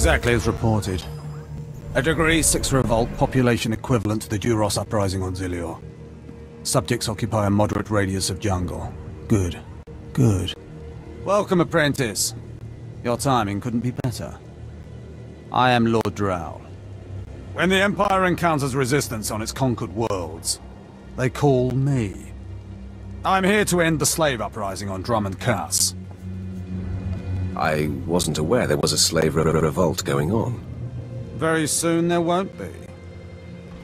Exactly as reported. A Degree 6 revolt, population equivalent to the Duros uprising on Zilior. Subjects occupy a moderate radius of jungle. Good. Good. Welcome, apprentice. Your timing couldn't be better. I am Lord Drow. When the Empire encounters resistance on its conquered worlds, they call me. I'm here to end the slave uprising on Drummond Cass. I wasn't aware there was a slave revolt going on. Very soon there won't be.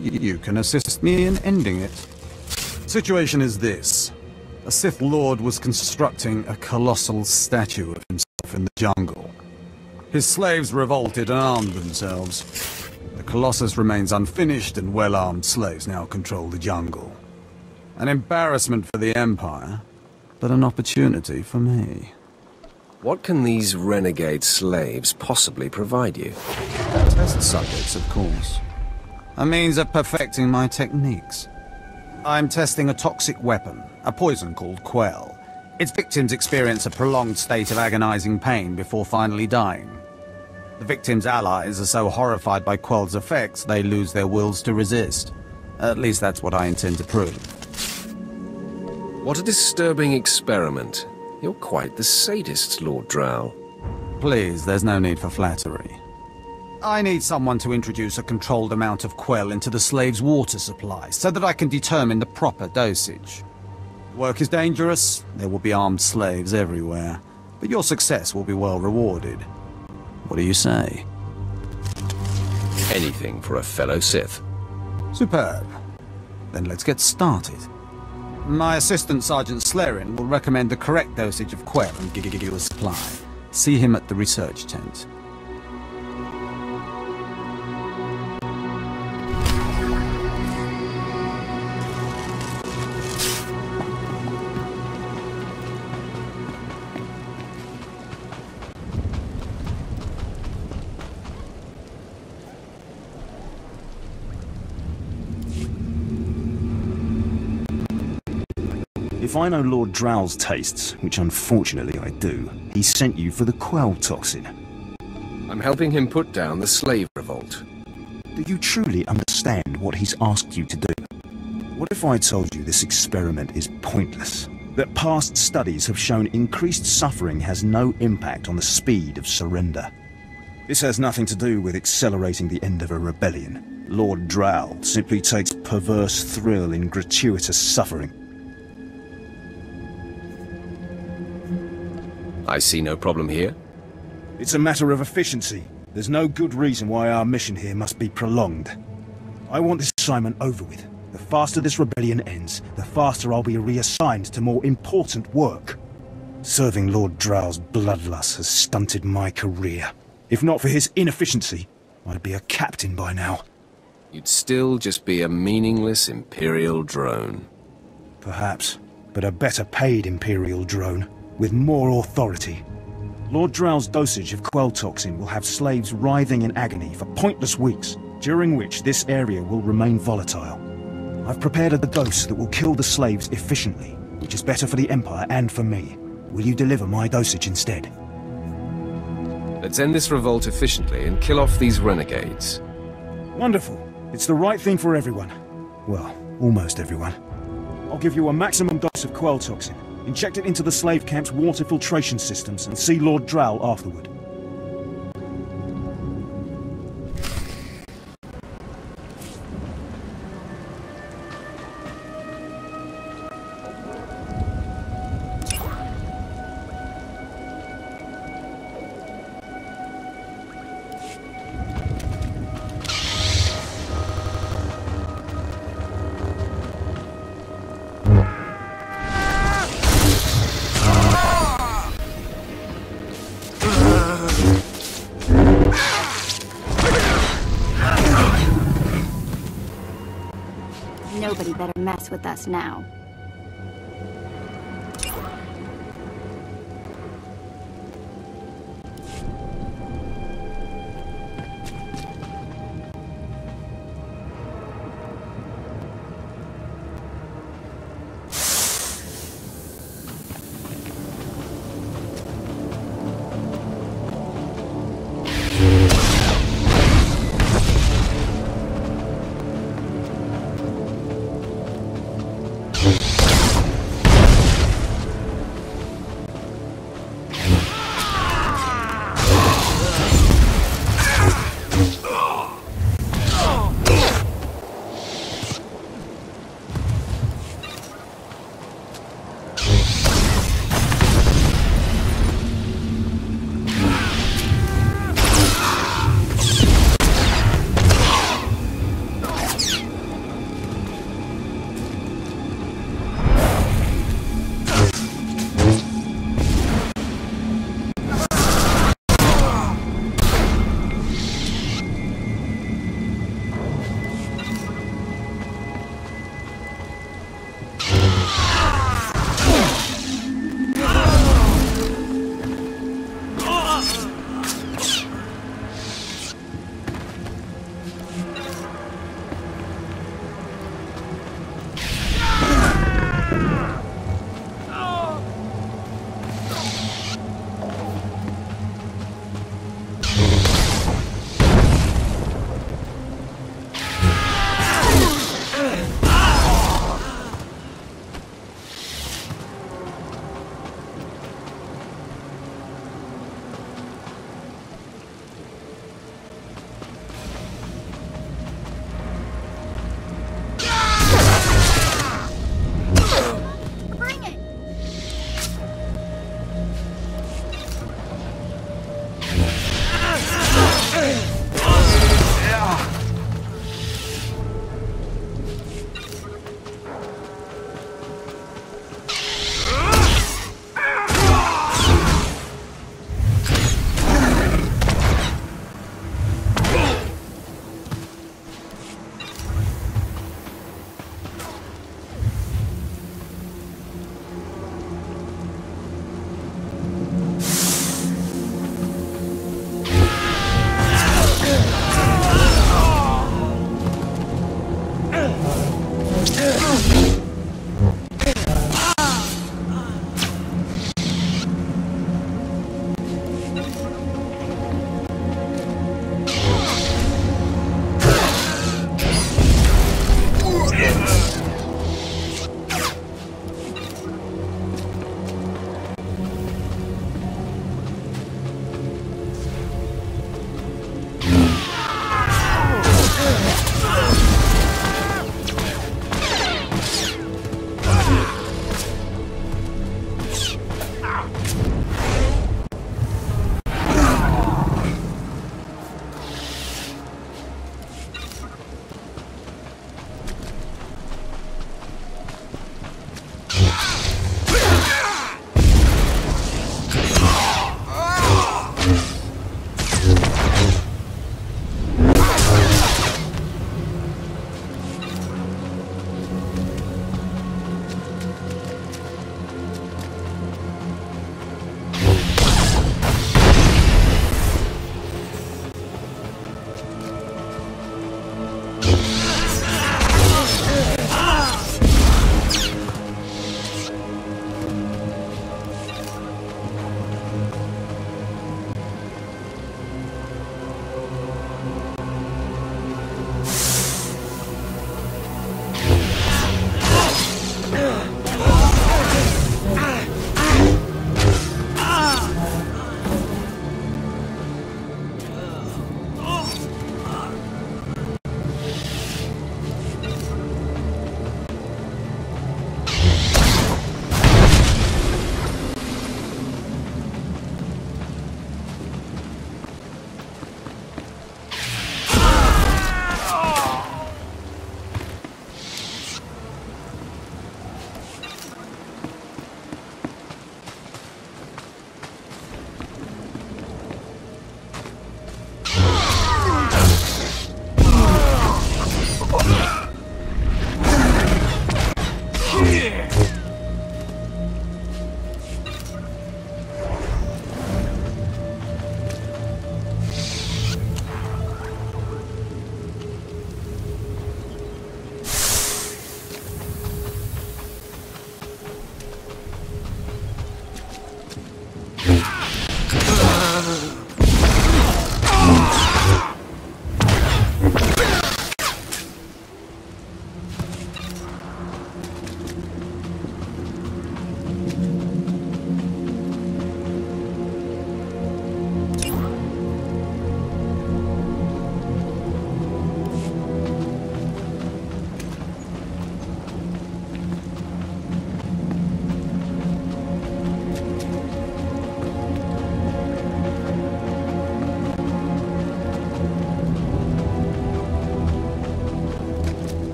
You can assist me in ending it. Situation is this. A Sith Lord was constructing a colossal statue of himself in the jungle. His slaves revolted and armed themselves. The Colossus remains unfinished, and well-armed slaves now control the jungle. An embarrassment for the Empire, but an opportunity for me. What can these renegade slaves possibly provide you? Test subjects, of course. A means of perfecting my techniques. I'm testing a toxic weapon, a poison called Quell. Its victims experience a prolonged state of agonizing pain before finally dying. The victims' allies are so horrified by Quell's effects, they lose their wills to resist. At least that's what I intend to prove. What a disturbing experiment. You're quite the sadist, Lord Drow. Please, there's no need for flattery. I need someone to introduce a controlled amount of Quell into the slave's water supply, so that I can determine the proper dosage. Work is dangerous, there will be armed slaves everywhere, but your success will be well rewarded. What do you say? Anything for a fellow Sith. Superb. Then let's get started. My assistant, Sergeant Slarin, will recommend the correct dosage of Quell and give you a supply. See him at the research tent. If I know Lord Drow's tastes, which unfortunately I do, he sent you for the Quell toxin. I'm helping him put down the slave revolt. Do you truly understand what he's asked you to do? What if I told you this experiment is pointless? That past studies have shown increased suffering has no impact on the speed of surrender? This has nothing to do with accelerating the end of a rebellion. Lord Drow simply takes perverse thrill in gratuitous suffering. I see no problem here. It's a matter of efficiency. There's no good reason why our mission here must be prolonged. I want this assignment over with. The faster this rebellion ends, the faster I'll be reassigned to more important work. Serving Lord Drow's bloodlust has stunted my career. If not for his inefficiency, I'd be a captain by now. You'd still just be a meaningless Imperial drone. Perhaps, but a better paid Imperial drone, with more authority. Lord Drow's dosage of Quell toxin will have slaves writhing in agony for pointless weeks, during which this area will remain volatile. I've prepared a dose that will kill the slaves efficiently, which is better for the Empire and for me. Will you deliver my dosage instead? Let's end this revolt efficiently and kill off these renegades. Wonderful. It's the right thing for everyone. Well, almost everyone. I'll give you a maximum dose of Quell toxin. Inject it into the slave camp's water filtration systems and see Lord Drow afterward. Nobody better mess with us now.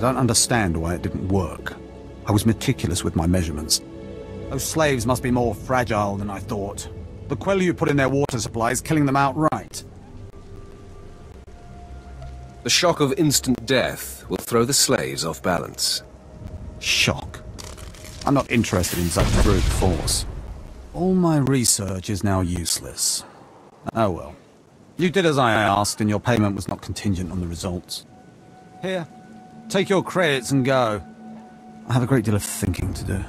don't understand why it didn't work. I was meticulous with my measurements. Those slaves must be more fragile than I thought. The quill you put in their water supply is killing them outright. The shock of instant death will throw the slaves off balance. Shock. I'm not interested in such brute force. All my research is now useless. Oh well. You did as I asked, and your payment was not contingent on the results. Here, take your credits and go. I have a great deal of thinking to do.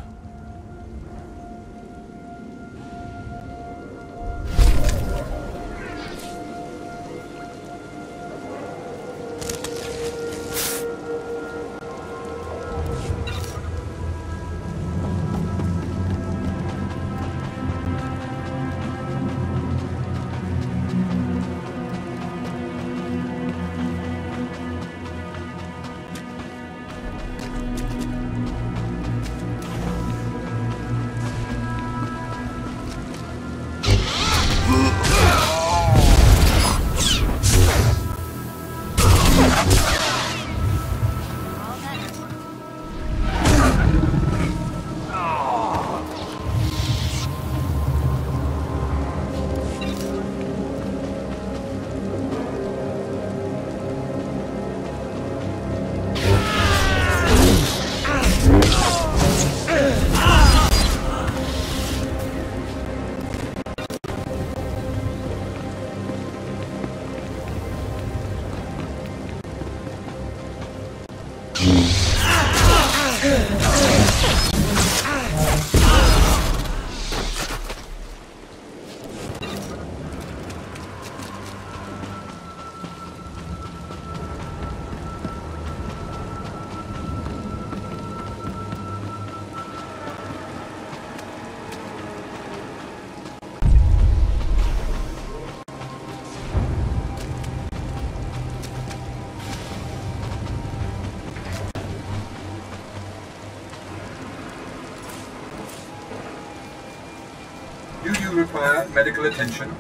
Do you require medical attention?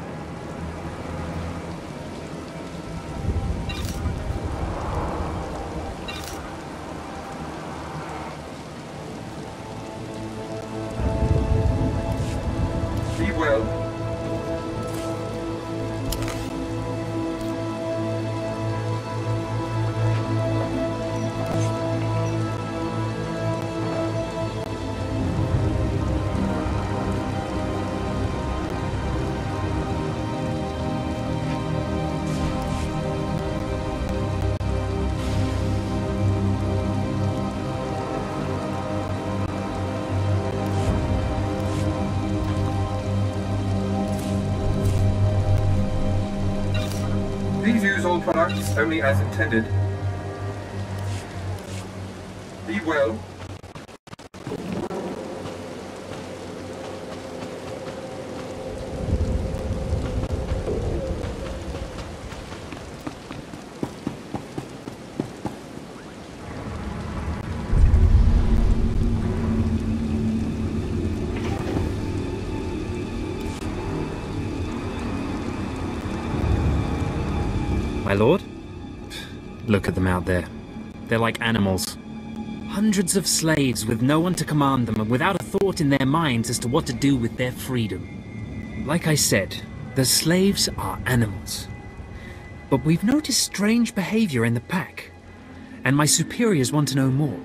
Be well. Please use all products only as intended. Be well. My lord? Look at them out there. They're like animals. Hundreds of slaves with no one to command them and without a thought in their minds as to what to do with their freedom. Like I said, the slaves are animals. But we've noticed strange behavior in the pack, and my superiors want to know more.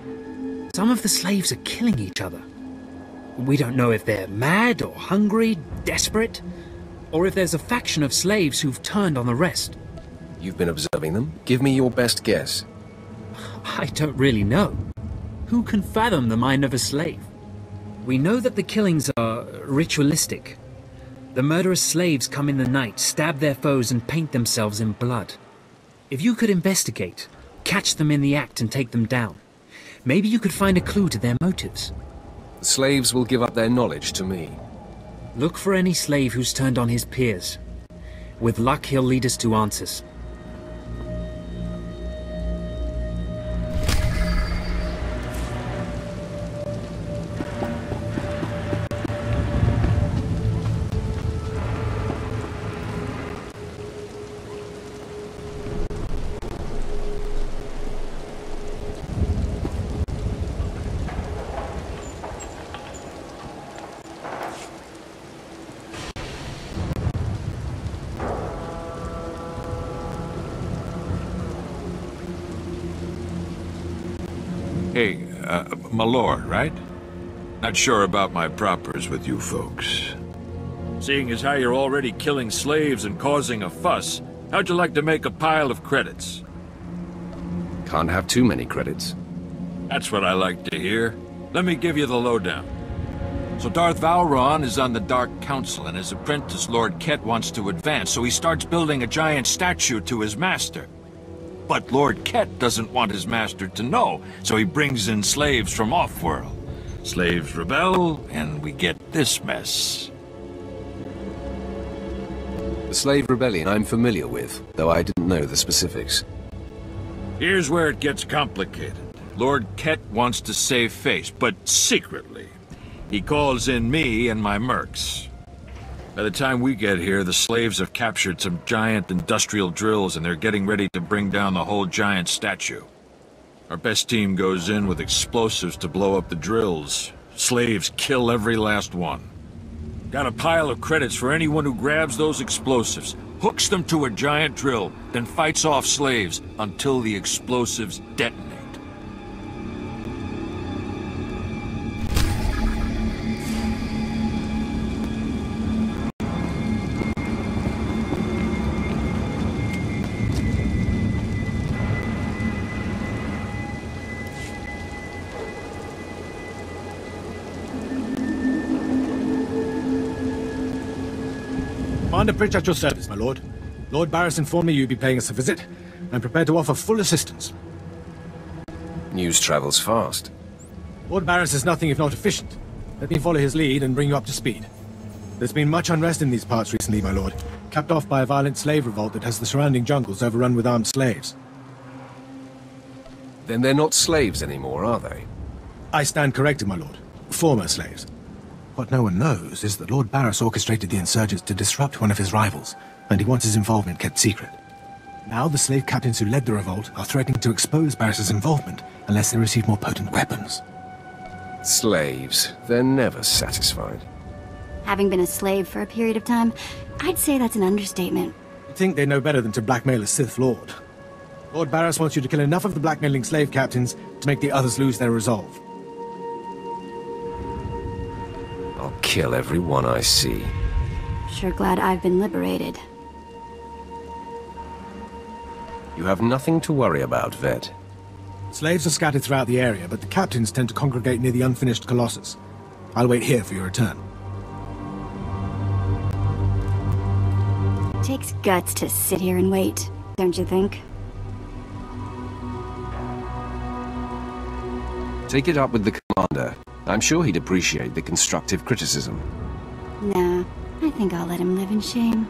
Some of the slaves are killing each other. We don't know if they're mad or hungry, desperate, or if there's a faction of slaves who've turned on the rest. You've been observing them. Give me your best guess. I don't really know. Who can fathom the mind of a slave? We know that the killings are ritualistic. The murderous slaves come in the night, stab their foes and paint themselves in blood. If you could investigate, catch them in the act and take them down, maybe you could find a clue to their motives. The slaves will give up their knowledge to me. Look for any slave who's turned on his peers. With luck, he'll lead us to answers. Hey, my lord, right? Not sure about my propers with you folks. Seeing as how you're already killing slaves and causing a fuss, how'd you like to make a pile of credits? Can't have too many credits. That's what I like to hear. Let me give you the lowdown. So Darth Vowron is on the Dark Council, and his apprentice Lord Ket wants to advance, so he starts building a giant statue to his master. But Lord Ket doesn't want his master to know, so he brings in slaves from off-world. Slaves rebel, and we get this mess. The slave rebellion I'm familiar with, though I didn't know the specifics. Here's where it gets complicated. Lord Ket wants to save face, but secretly. He calls in me and my mercs. By the time we get here, the slaves have captured some giant industrial drills and they're getting ready to bring down the whole giant statue. Our best team goes in with explosives to blow up the drills. Slaves kill every last one. Got a pile of credits for anyone who grabs those explosives, hooks them to a giant drill, then fights off slaves until the explosives detonate. Commander Pritch at your service, my lord. Lord Barris informed me you'd be paying us a visit. I'm prepared to offer full assistance. News travels fast. Lord Barris is nothing if not efficient. Let me follow his lead and bring you up to speed. There's been much unrest in these parts recently, my lord, capped off by a violent slave revolt that has the surrounding jungles overrun with armed slaves. Then they're not slaves anymore, are they? I stand corrected, my lord. Former slaves. What no one knows is that Lord Barris orchestrated the insurgents to disrupt one of his rivals, and he wants his involvement kept secret. Now the slave captains who led the revolt are threatening to expose Barris's involvement unless they receive more potent weapons. Slaves. They're never satisfied. Having been a slave for a period of time, I'd say that's an understatement. You'd think they know better than to blackmail a Sith Lord. Lord Barris wants you to kill enough of the blackmailing slave captains to make the others lose their resolve. I'll kill every one I see. Sure glad I've been liberated. You have nothing to worry about, Vet. Slaves are scattered throughout the area, but the captains tend to congregate near the unfinished Colossus. I'll wait here for your return. Takes guts to sit here and wait, don't you think? Take it up with the commander. I'm sure he'd appreciate the constructive criticism. Nah, I think I'll let him live in shame.